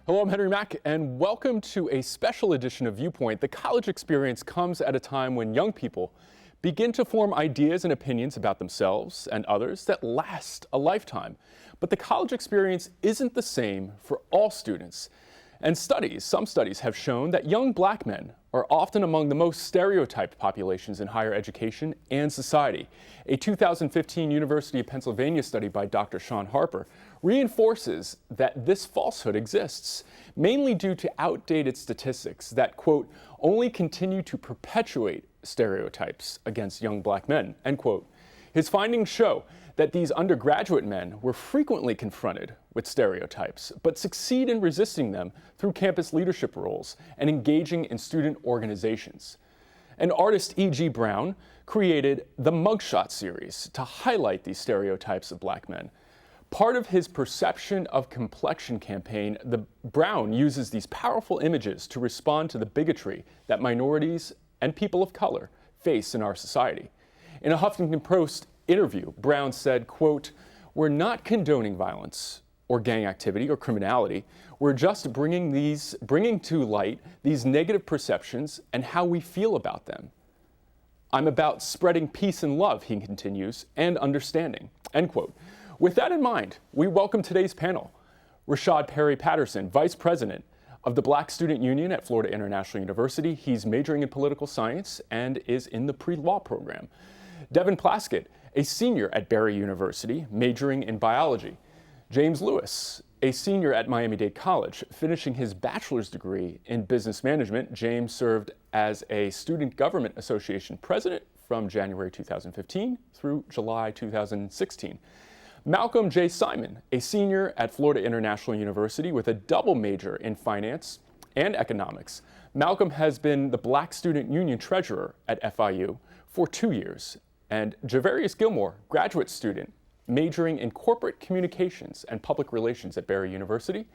Hello, I'm Henry Mack, and welcome to a special edition of Viewpoint. The college experience comes at a time when young people begin to form ideas and opinions about themselves and others that last a lifetime. But the college experience isn't the same for all students. And some studies have shown that young black men are often among the most stereotyped populations in higher education and society. A 2015 University of Pennsylvania study by Dr. Sean Harper reinforces that this falsehood exists, mainly due to outdated statistics that, quote, only continue to perpetuate stereotypes against young black men, end quote. His findings show that these undergraduate men were frequently confronted with stereotypes, but succeed in resisting them through campus leadership roles and engaging in student organizations. And artist E.G. Brown created the Mugshot series to highlight these stereotypes of black men. Part of his Perception of Complexion campaign, Brown uses these powerful images to respond to the bigotry that minorities and people of color face in our society. In a Huffington Post interview, Brown said, quote, "We're not condoning violence or gang activity or criminality. We're just bringing to light these negative perceptions and how we feel about them. I'm about spreading peace and love," he continues, "and understanding," end quote. With that in mind, we welcome today's panel. Rashaad Perry-Patterson, Vice President of the Black Student Union at Florida International University. He's majoring in political science and is in the pre-law program. Devin Plaskett, a senior at Barry University, majoring in biology. James Lewis, a senior at Miami-Dade College, finishing his bachelor's degree in business management. James served as a Student Government Association president from January 2015 through July 2016. Malcolm J. Simon, a senior at Florida International University with a double major in finance and economics. Malcolm has been the Black Student Union treasurer at FIU for 2 years. And Javerious Gilmore, graduate student, majoring in corporate communications and public relations at Barry University.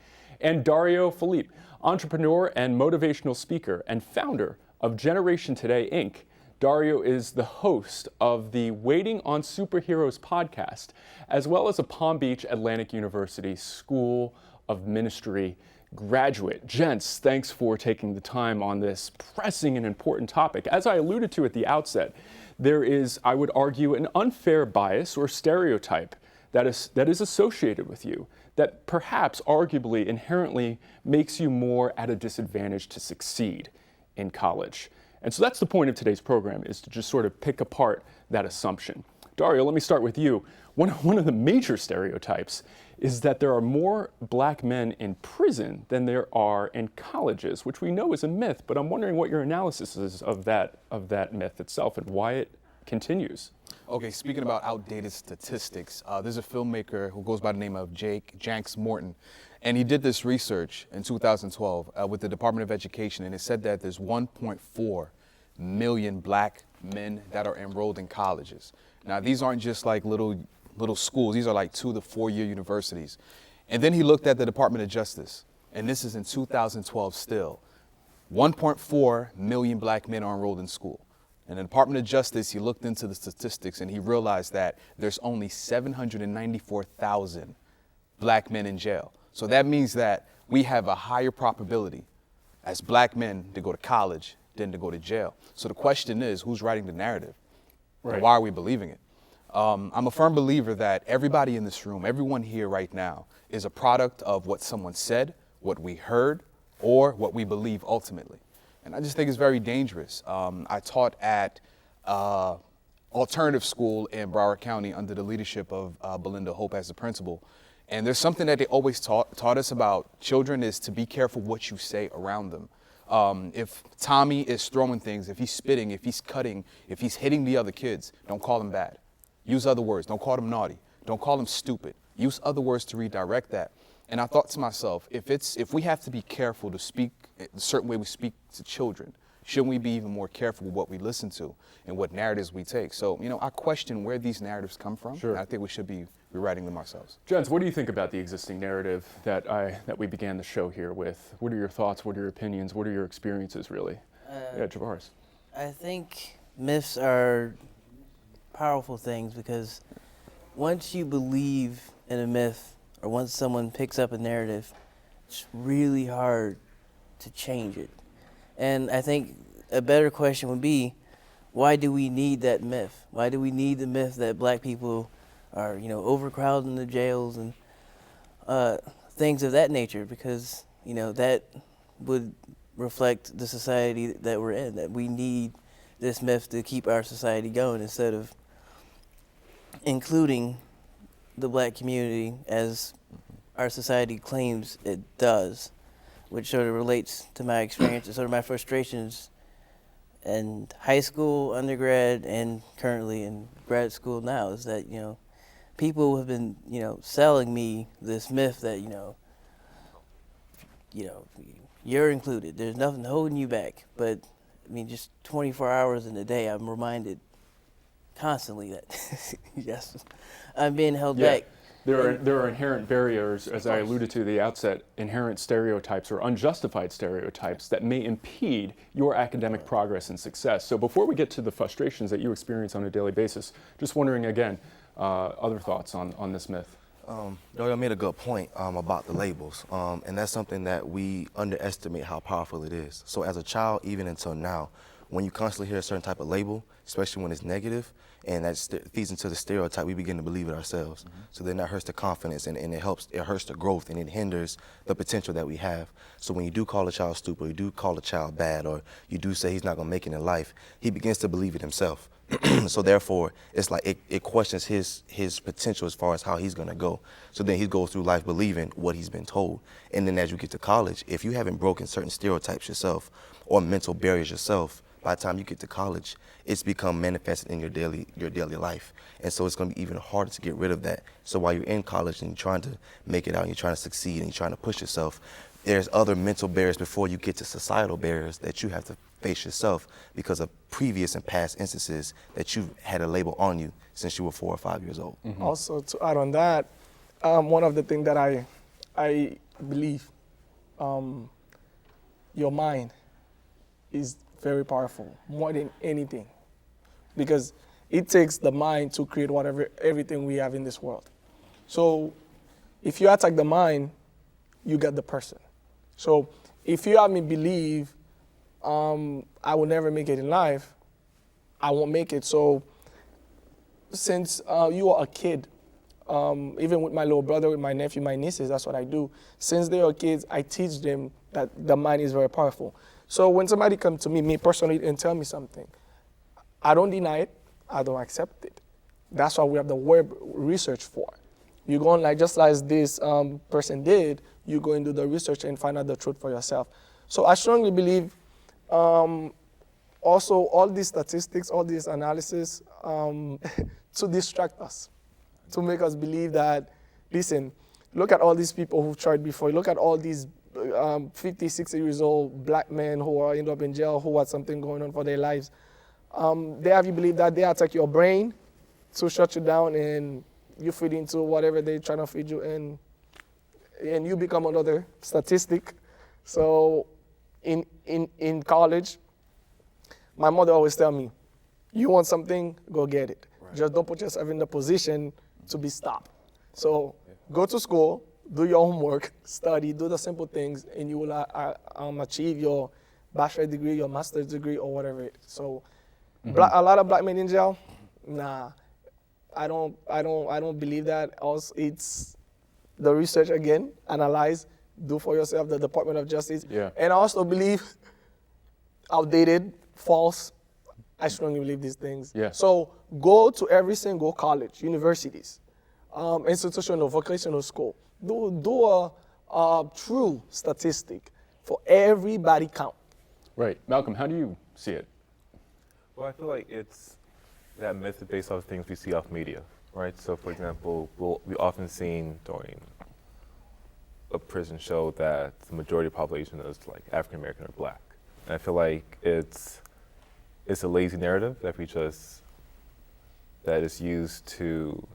And Dario Phillipe, entrepreneur and motivational speaker and founder of Generation Today, Inc. Dario is the host of the Waiting on Superheroes podcast, as well as a Palm Beach Atlantic University School of Ministry graduate. Gents, thanks for taking the time on this pressing and important topic. As I alluded to at the outset, there is, I would argue, an unfair bias or stereotype that is associated with you that perhaps arguably inherently makes you more at a disadvantage to succeed in college. And so that's the point of today's program, is to just sort of pick apart that assumption. Dario, let me start with you. One of the major stereotypes is that there are more black men in prison than there are in colleges, which we know is a myth, but I'm wondering what your analysis is of that myth itself and why it continues. Okay, speaking about outdated statistics, there's a filmmaker who goes by the name of Janks Morton, and he did this research in 2012 with the Department of Education, and it said that there's 1.4 million black men that are enrolled in colleges. Now, these aren't just like little schools. These are like 2 to 4 year universities. And then he looked at the Department of Justice, and this is in 2012 still. 1.4 million black men are enrolled in school. In the Department of Justice, he looked into the statistics and he realized that there's only 794,000 black men in jail. So that means that we have a higher probability as black men to go to college than to go to jail. So the question is, who's writing the narrative? Right. And why are we believing it? I'm a firm believer that everybody in this room, everyone here right now, is a product of what someone said, what we heard, or what we believe ultimately. And I just think it's very dangerous. I taught at alternative school in Broward County under the leadership of Belinda Hope as the principal. And there's something that they always taught us about children, is to be careful what you say around them. If Tommy is throwing things, if he's spitting, if he's cutting, if he's hitting the other kids, don't call him bad. Use other words. Don't call him naughty. Don't call him stupid. Use other words to redirect that. And I thought to myself, if we have to be careful to speak a certain way we speak to children, shouldn't we be even more careful with what we listen to and what narratives we take? So, I question where these narratives come from. Sure. And I think we should be rewriting them ourselves. Jens, what do you think about the existing narrative that we began the show here with? What are your thoughts? What are your opinions? What are your experiences, really? Javarious. I think myths are powerful things because once you believe in a myth or once someone picks up a narrative, it's really hard to change it. And I think a better question would be, why do we need that myth? Why do we need the myth that black people are, overcrowded in the jails and things of that nature? Because, that would reflect the society that we're in, that we need this myth to keep our society going instead of including the black community as our society claims it does, which sort of relates to my experiences, sort of my frustrations in high school, undergrad, and currently in grad school now, is that, people have been, selling me this myth that, you're included. There's nothing holding you back. But, just 24 hours in a day, I'm reminded constantly that, yes, I'm being held back. There are inherent barriers, as I alluded to at the outset, inherent stereotypes or unjustified stereotypes that may impede your academic progress and success. So before we get to the frustrations that you experience on a daily basis, just wondering again, other thoughts on this myth? Dario made a good point about the labels, and that's something that we underestimate how powerful it is. So as a child, even until now, when you constantly hear a certain type of label, especially when it's negative, and that feeds into the stereotype, we begin to believe it ourselves. Mm-hmm. So then that hurts the confidence, and it hurts the growth, and it hinders the potential that we have. So when you do call a child stupid, or you do call a child bad, or you do say he's not gonna make it in life, he begins to believe it himself. So therefore, it's like it questions his potential as far as how he's gonna go. So then he goes through life believing what he's been told. And then as you get to college, if you haven't broken certain stereotypes yourself or mental barriers yourself, by the time you get to college, it's become manifested in your daily life. And so it's gonna be even harder to get rid of that. So while you're in college and you're trying to make it out, and you're trying to succeed, and you're trying to push yourself, there's other mental barriers before you get to societal barriers that you have to face yourself because of previous and past instances that you've had a label on you since you were 4 or 5 years old. Mm-hmm. Also, to add on that, one of the things that I believe, your mind is very powerful, more than anything, because it takes the mind to create everything we have in this world. So if you attack the mind, you get the person. So if you have me believe I will never make it in life, I won't make it. So since you are a kid, even with my little brother, with my nephew, my nieces, that's what I do. Since they are kids, I teach them that the mind is very powerful. So when somebody comes to me personally, and tell me something, I don't deny it, I don't accept it. That's why we have the web research for. You go on, just as this person did, you go and do the research and find out the truth for yourself. So I strongly believe also all these statistics, all this analysis to distract us, to make us believe that, listen, look at all these people who've tried before. Look at all these 50, 60 years old black men who are end up in jail, who had something going on for their lives. They have you believe that they attack your brain to shut you down, and you feed into whatever they're trying to feed you, and you become another statistic. So in college, my mother always tell me, you want something, go get it. Right. Just don't put yourself in the position to be stopped. So go to school, do your homework, study, do the simple things, and you will achieve your bachelor's degree, your master's degree, or whatever it is. So a lot of black men in jail, nah, I don't believe that. Also, it's the research again, analyze, do for yourself, the Department of Justice. Yeah. And I also believe outdated, false. I strongly believe these things. Yeah. So go to every single college, universities, institutional, vocational school. Do a true statistic for everybody count. Right. Malcolm, how do you see it? Well, I feel like it's that myth is based off things we see off media, right? So, for example, we often seen during a prison show that the majority of the population is like African American or black. And I feel like it's a lazy narrative that is used to,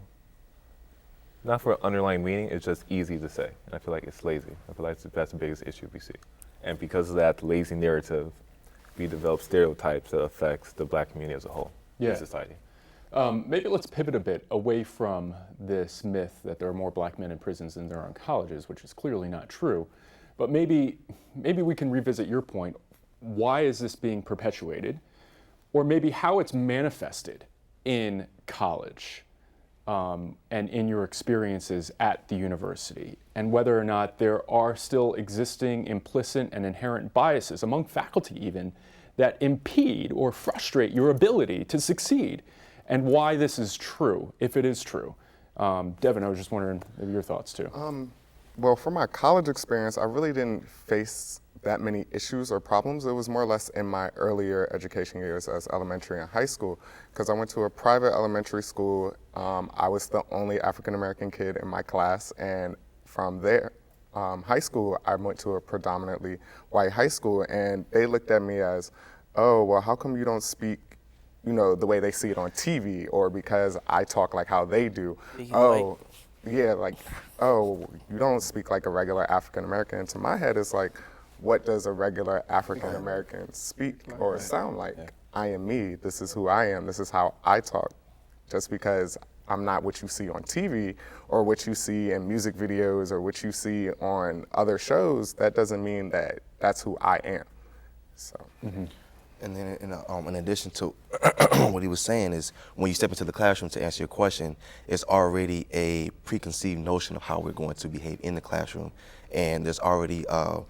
not for an underlying meaning, it's just easy to say. And I feel like it's lazy. I feel like that's the biggest issue we see. And because of that lazy narrative, we develop stereotypes that affects the black community as a whole in society. Maybe let's pivot a bit away from this myth that there are more black men in prisons than there are in colleges, which is clearly not true. But maybe we can revisit your point. Why is this being perpetuated? Or maybe how it's manifested in college and in your experiences at the university, and whether or not there are still existing implicit and inherent biases among faculty even that impede or frustrate your ability to succeed, and why this is true, if it is true. Devin, I was just wondering maybe your thoughts too. Well, from my college experience, I really didn't face that many issues or problems. It was more or less in my earlier education years as elementary and high school, because I went to a private elementary school. I was the only African-American kid in my class, and from there, high school, I went to a predominantly white high school, and they looked at me as, oh, well, how come you don't speak, you know, the way they see it on TV, or because I talk like how they do. Oh, yeah, like, oh, you don't speak like a regular African-American. And to my head, it's like, what does a regular African-American speak or sound like? I am me, this is who I am, this is how I talk. Just because I'm not what you see on TV or what you see in music videos or what you see on other shows, that doesn't mean that that's who I am. So. And then in addition to what he was saying is, when you step into the classroom to answer your question, it's already a preconceived notion of how we're going to behave in the classroom. And there's already a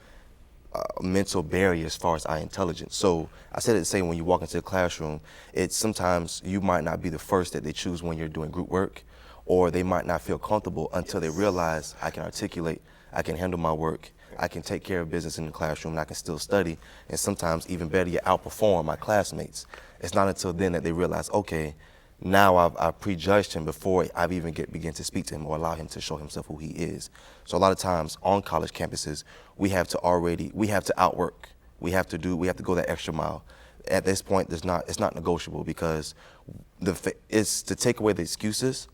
mental barrier as far as our intelligence. So I said it the same, when you walk into the classroom, it's sometimes you might not be the first that they choose when you're doing group work, or they might not feel comfortable until they realize I can articulate, I can handle my work, I can take care of business in the classroom, and I can still study, and sometimes even better yet, outperform my classmates. It's not until then that they realize, okay, now I've prejudged him before I've even begin to speak to him or allow him to show himself who he is. So a lot of times on college campuses, we have to outwork. We have to go that extra mile. At this point, it's not negotiable, because it's to take away the excuses,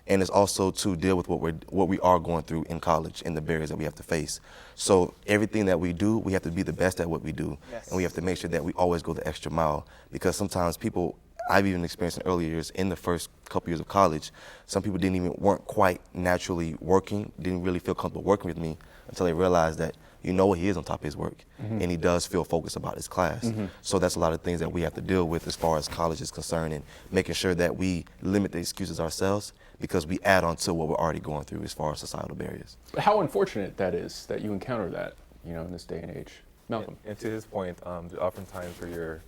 and it's also to deal with what we are going through in college and the barriers that we have to face. So everything that we do, we have to be the best at what we do, and we have to make sure that we always go the extra mile, because sometimes people, I've even experienced in earlier years, in the first couple years of college, some people weren't quite naturally working, didn't really feel comfortable working with me until they realized that, you know, he is on top of his work, and he does feel focused about his class. So that's a lot of things that we have to deal with as far as college is concerned, and making sure that we limit the excuses ourselves, because we add on to what we're already going through as far as societal barriers. But how unfortunate that is that you encounter that, you know, in this day and age. Malcolm. And to his point, there are often times where you're,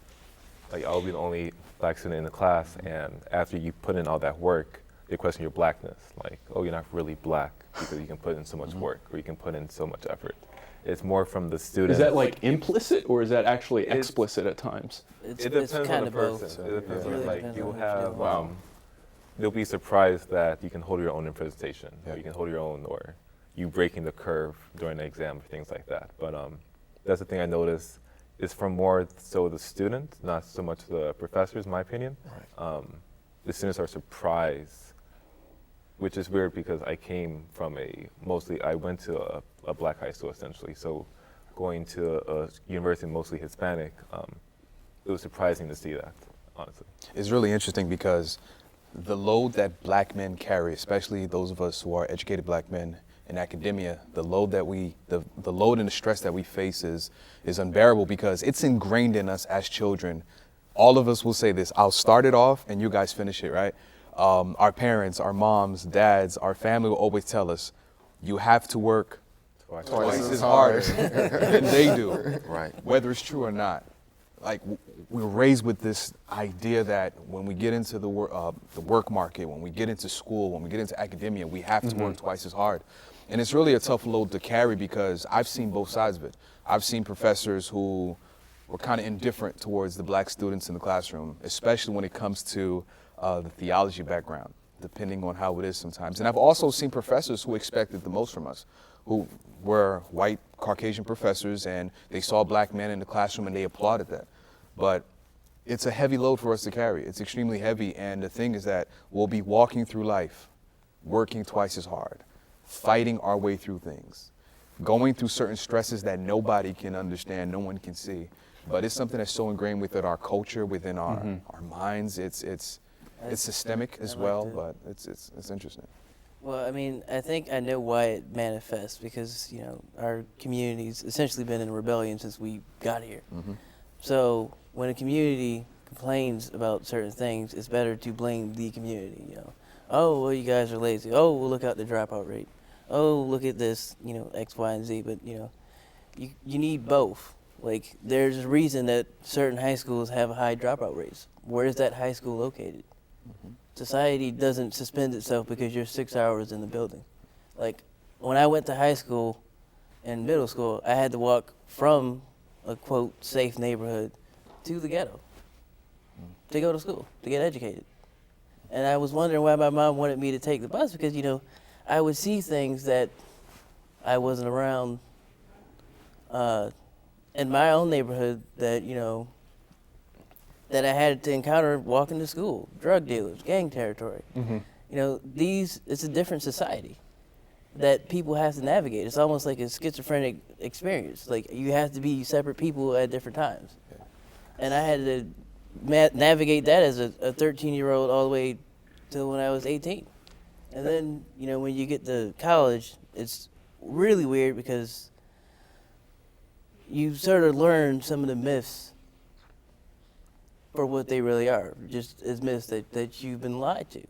like, I'll be the only black student in the class, and after you put in all that work, they question your blackness. Like, oh, you're not really black because you can put in so much work, or you can put in so much effort. It's more from the student. Is that like implicit, or is that actually explicit at times? It depends on the person. It depends on, like, you'll have, you'll be surprised that you can hold your own in presentation, or you can hold your own, or you breaking the curve during the exam, or things like that. But that's the thing I noticed, is from more so the students, not so much the professors, in my opinion. Right. The students are surprised, which is weird, because I came from I went to a black high school essentially, so going to a university mostly Hispanic, it was surprising to see that, honestly. It's really interesting, because the load that black men carry, especially those of us who are educated black men in academia, the load and the stress that we face is unbearable, because it's ingrained in us as children. All of us will say this, I'll start it off and you guys finish it, right? Our parents, our moms, dads, our family will always tell us, you have to work twice as hard than they do, Right. whether it's true or not. Like, we're raised with this idea that when we get into the work market, when we get into school, when we get into academia, we have to work twice as hard. And it's really a tough load to carry, because I've seen both sides of it. I've seen professors who were kind of indifferent towards the black students in the classroom, especially when it comes to the theology background, depending on how it is sometimes. And I've also seen professors who expected the most from us, who were white Caucasian professors, and they saw black men in the classroom and they applauded that. But it's a heavy load for us to carry. It's extremely heavy, and the thing is that we'll be walking through life, working twice as hard, fighting our way through things, going through certain stresses that nobody can understand, no one can see. But it's something that's so ingrained within our culture, within our minds. It's systemic as well, but it's interesting. Well, I mean, I think I know why it manifests because, our community's essentially been in rebellion since we got here. So when a community complains about certain things, it's better to blame the community, Oh, well, you guys are lazy. Oh, well, look at the dropout rate. Oh, look at this, X, Y, and Z. But, you need both. Like, there's a reason that certain high schools have high dropout rates. Where is that high school located? Society doesn't suspend itself because you're 6 hours in the building. Like, when I went to high school and middle school, I had to walk from a, quote, safe neighborhood to the ghetto to go to school, to get educated. And I was wondering why my mom wanted me to take the bus because, I would see things that I wasn't around in my own neighborhood that, that I had to encounter walking to school, drug dealers, gang territory. It's a different society that people have to navigate. It's almost like a schizophrenic experience. Like, you have to be separate people at different times. And I had to navigate that as a 13-year-old all the way till when I was 18. And then, when you get to college, it's really weird because you sort of learn some of the myths for what they really are, just as myths that you've been lied to.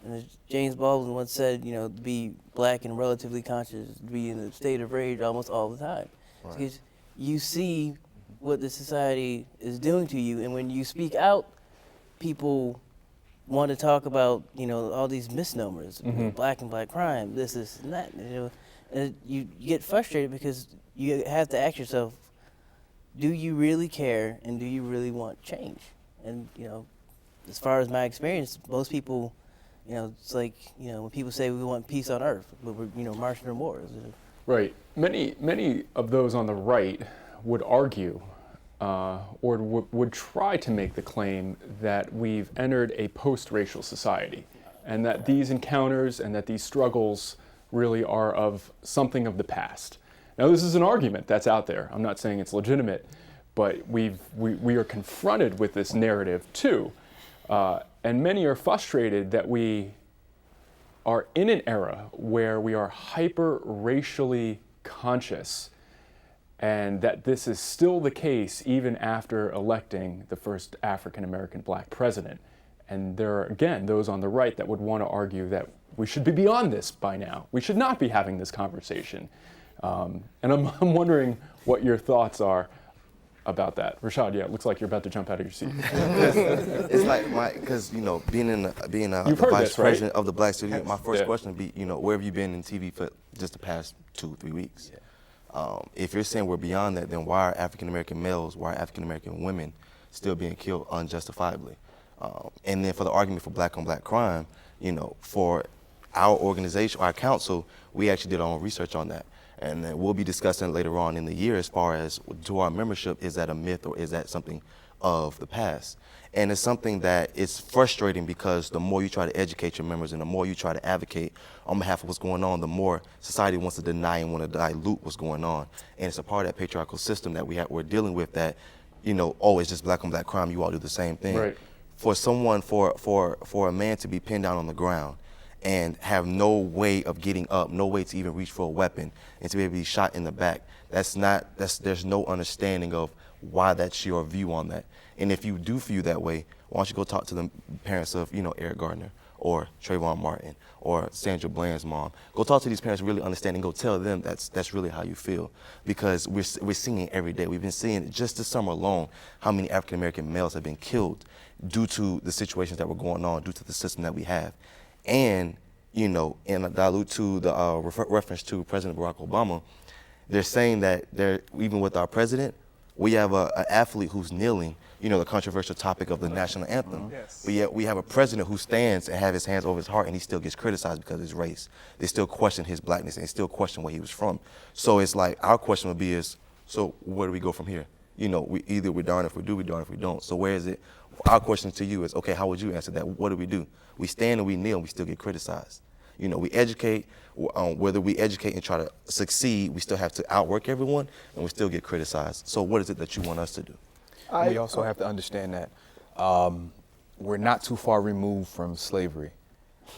And as James Baldwin once said, to be black and relatively conscious, to be in a state of rage almost all the time. Right. Because you see what the society is doing to you, and when you speak out, people want to talk about, all these misnomers, black and black crime, this and that, and you get frustrated because you have to ask yourself, do you really care and do you really want change? And, as far as my experience, most people, it's like, when people say we want peace on earth, but we're, marching to wars. Right. Many of those on the right would argue or would try to make the claim that we've entered a post-racial society and that these encounters and that these struggles really are of something of the past. Now, this is an argument that's out there. I'm not saying it's legitimate, but we are confronted with this narrative too. And many are frustrated that we are in an era where we are hyper-racially conscious and that this is still the case even after electing the first African-American black president. And there are, again, those on the right that would want to argue that we should be beyond this by now. We should not be having this conversation. And I'm wondering what your thoughts are about that. Rashaad, yeah, it looks like you're about to jump out of your seat. It's like because being the vice president of the Black Student, my first question would be, where have you been in TV for just the past 2-3 weeks? If you're saying we're beyond that, then why are African American males, why are African American women still being killed unjustifiably? And then for the argument for black on black crime, for our organization, our council, we actually did our own research on that. And then we'll be discussing later on in the year as far as to our membership, is that a myth or is that something of the past? And it's something that is frustrating because the more you try to educate your members and the more you try to advocate on behalf of what's going on, the more society wants to deny and want to dilute what's going on. And it's a part of that patriarchal system that we're dealing with that, it's just black on black crime, you all do the same thing. Right. For someone, for a man to be pinned down on the ground and have no way of getting up, no way to even reach for a weapon, and to be able to be shot in the back, there's no understanding of why that's your view on that. And if you do feel that way, why don't you go talk to the parents of, Eric Gardner or Trayvon Martin or Sandra Bland's mom. Go talk to these parents, really understand, and go tell them that's really how you feel. Because we're seeing it every day. We've been seeing just this summer alone how many African American males have been killed due to the situations that were going on, due to the system that we have. And, and I allude to the reference to President Barack Obama, they're saying that even with our president, we have an athlete who's kneeling, the controversial topic of the national anthem. Yes. But yet we have a president who stands and have his hands over his heart and he still gets criticized because of his race. They still question his blackness and they still question where he was from. So it's like, our question would be so where do we go from here? We're darned if we do, we're darned if we don't. So where is it? Our question to you is, okay, how would you answer that? What do? We stand and we kneel and we still get criticized. We educate, whether we educate and try to succeed, we still have to outwork everyone and we still get criticized. So what is it that you want us to do? We also have to understand that we're not too far removed from slavery.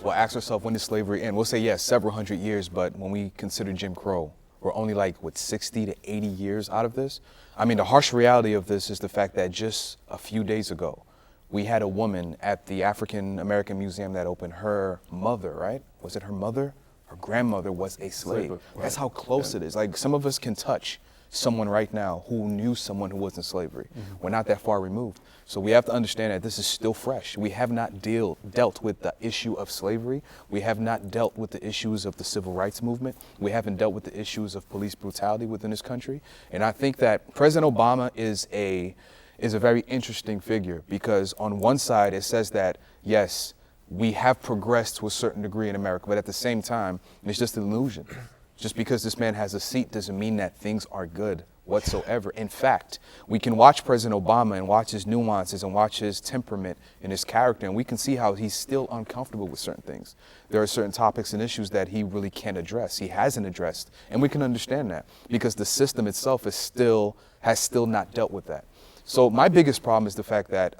we'll ask ourselves, when did slavery end? We'll say, yes, several hundred years, but when we consider Jim Crow, we're only like, what, 60 to 80 years out of this? I mean, the harsh reality of this is the fact that just a few days ago, we had a woman at the African American Museum that opened. Her mother, right? Was it her mother? Her grandmother was a slave. That's how close it is. Like, some of us can touch someone right now who knew someone who was in slavery. We're not that far removed. So we have to understand that this is still fresh. We have not dealt with the issue of slavery. We have not dealt with the issues of the civil rights movement. We haven't dealt with the issues of police brutality within this country. And I think that President Obama is a very interesting figure, because on one side it says that, yes, we have progressed to a certain degree in America, but at the same time, it's just an illusion. Just because this man has a seat doesn't mean that things are good whatsoever. In fact, we can watch President Obama and watch his nuances and watch his temperament and his character, and we can see how he's still uncomfortable with certain things. There are certain topics and issues that he really can't address. He hasn't addressed, and we can understand that because the system itself has still not dealt with that. So my biggest problem is the fact that,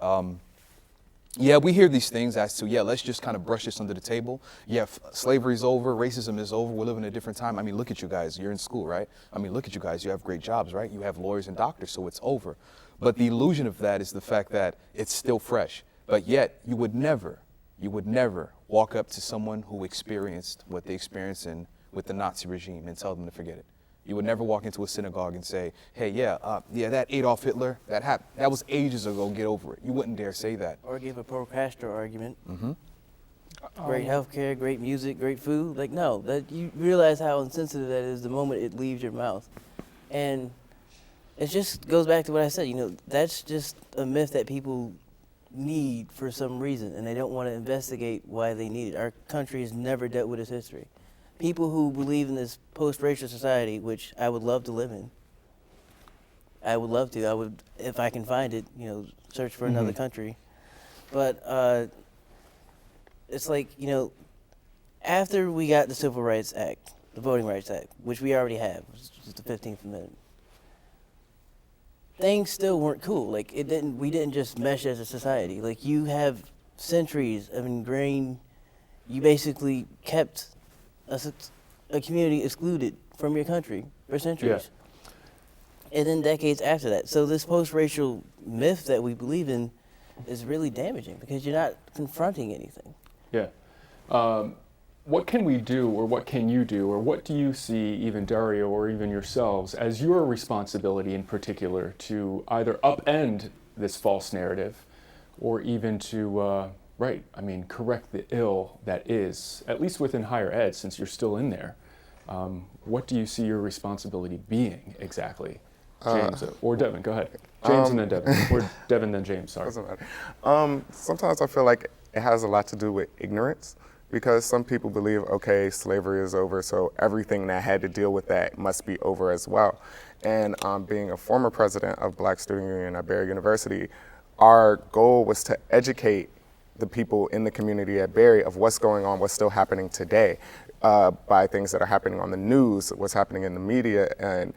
yeah, we hear these things as to, yeah, let's just kind of brush this under the table. Yeah, slavery's over, racism is over, we're living in a different time. I mean, look at you guys, you're in school, right? I mean, look at you guys, you have great jobs, right? You have lawyers and doctors, so it's over. But the illusion of that is the fact that it's still fresh. But yet, you would never walk up to someone who experienced what they experienced with the Nazi regime and tell them to forget it. You would never walk into a synagogue and say, hey, that Adolf Hitler, that happened. That was ages ago, get over it. You wouldn't dare say that. Or give a pro-Castro argument. Great healthcare, great music, great food. Like, no, that you realize how insensitive that is the moment it leaves your mouth. And it just goes back to what I said, that's just a myth that people need for some reason, and they don't want to investigate why they need it. Our country has never dealt with its history. People who believe in this post-racial society, which I would love to live in. I would love to. I would, if I can find it, search for another country. But it's like, after we got the Civil Rights Act, the Voting Rights Act, which we already have, which is the 15th Amendment, things still weren't cool. Like, we didn't just mesh as a society. Like, you have centuries of ingrained, you basically kept a community excluded from your country for centuries. Yeah. And then decades after that. So this post-racial myth that we believe in is really damaging because you're not confronting anything. Yeah. What can we do, or what can you do, or what do you see, even Dario or even yourselves, as your responsibility in particular to either upend this false narrative or even to correct the ill that is, at least within higher ed, since you're still in there. What do you see your responsibility being exactly? James, or Devin, go ahead. James and then Devin, or Devin then James, sorry. Doesn't matter. Sometimes I feel like it has a lot to do with ignorance, because some people believe, okay, slavery is over, so everything that had to deal with that must be over as well. And being a former president of Black Student Union at Barry University, our goal was to educate the people in the community at Barry of what's going on, what's still happening today, by things that are happening on the news, what's happening in the media, and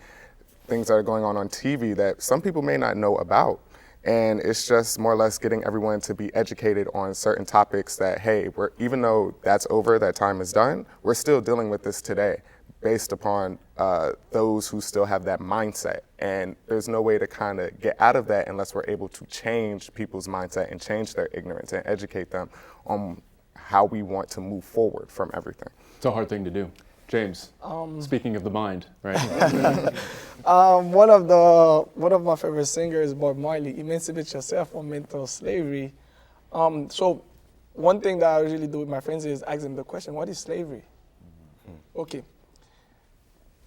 things that are going on TV that some people may not know about. And it's just more or less getting everyone to be educated on certain topics that, hey, even though that's over, that time is done, we're still dealing with this today based upon those who still have that mindset. And there's no way to kind of get out of that unless we're able to change people's mindset and change their ignorance and educate them on how we want to move forward from everything. It's a hard thing to do. James, speaking of the mind, right? One of my favorite singers, Bob Marley, emancipate yourself from mental slavery. So one thing that I usually do with my friends is ask them the question, what is slavery? Okay.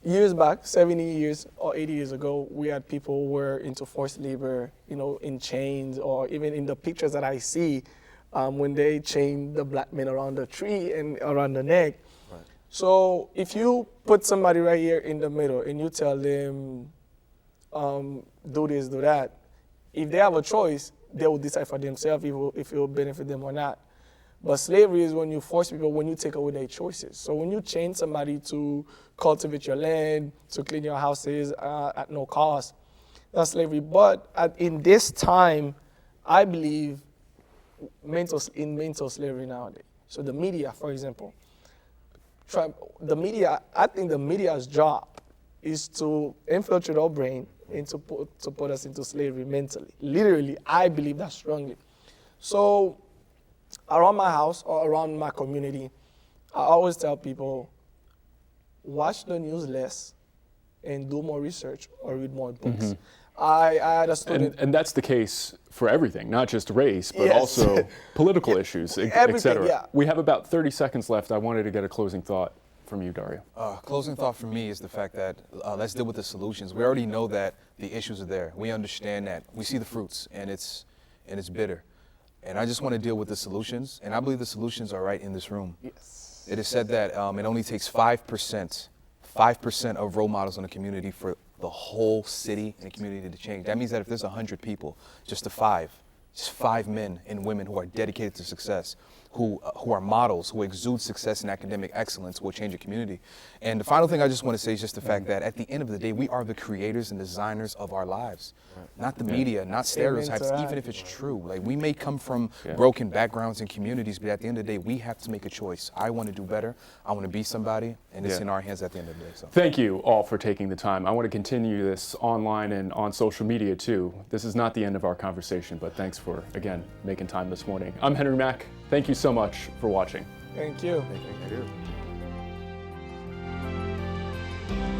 Years back, 70 years or 80 years ago, we had people who were into forced labor, in chains, or even in the pictures that I see, when they chained the black men around the tree and around the neck. Right. So if you put somebody right here in the middle and you tell them, do this, do that, if they have a choice, they will decide for themselves if it will benefit them or not. But slavery is when you force people, when you take away their choices. So when you chain somebody to cultivate your land, to clean your houses at no cost, that's slavery. But in this time, I believe mental slavery nowadays. So the media, for example, I think the media's job is to infiltrate our brain and to put us into slavery mentally. Literally, I believe that strongly. So around my house or around my community, I always tell people, watch the news less and do more research or read more books. I had a student. And that's the case for everything, not just race, but Yes. also political issues, et Everything, cetera. yeah. We have about 30 seconds left. I wanted to get a closing thought from you, Dario. Closing thought for me is the fact that let's deal with the solutions. We already know that the issues are there. We understand that. We see the fruits, and it's bitter. And I just want to deal with the solutions, and I believe the solutions are right in this room. Yes. It is said that it only takes 5% of role models in a community for the whole city and community to change. That means that if there's 100 people, just 5 men and women who are dedicated to success, who are models, who exude success and academic excellence, will change a community. And the final thing I just want to say is just the fact that at the end of the day, we are the creators and designers of our lives, not the media, not stereotypes, even if it's true. Like, we may come from broken backgrounds and communities, but at the end of the day, we have to make a choice. I want to do better. I want to be somebody, and it's in our hands at the end of the day. So. Thank you all for taking the time. I want to continue this online and on social media too. This is not the end of our conversation, but thanks for, again, making time this morning. I'm Henry Mack. Thank you so much for watching. Thank you. Thank you.